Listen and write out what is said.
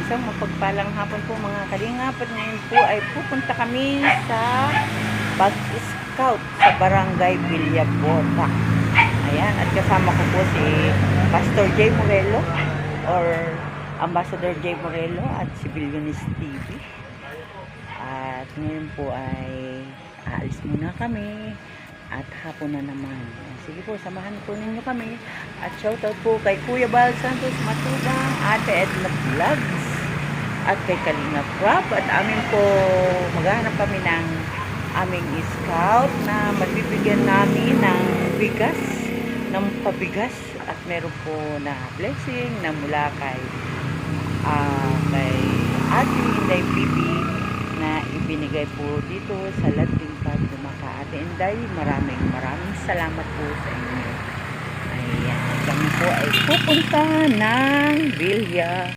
Isang mapagpalang hapon po mga kalingap, at ngayon po ay pupunta kami sa pag-scout sa Barangay Villabota. Ayan, at kasama ko po si Pastor J. Morelo or Ambassador J. Morelo at si Billionis TV. At ngayon po ay aalis muna kami at hapon na naman. Sige po, samahan po ninyo kami. At shoutout po kay Kuya Bal Santos Matubang, Ate Edna Vlogs, at kay Kalinga Prab. At amin po, maghahanap kami ng aming scout na magbibigyan namin ng bigas, ng pabigas. At meron po na blessing na mula kay Ate Inday Bibi na ibinigay po dito sa Landing Pad Dumaka. Ate Inday, maraming salamat po sa inyo. Ayan, kami po ay pupunta ng Villa.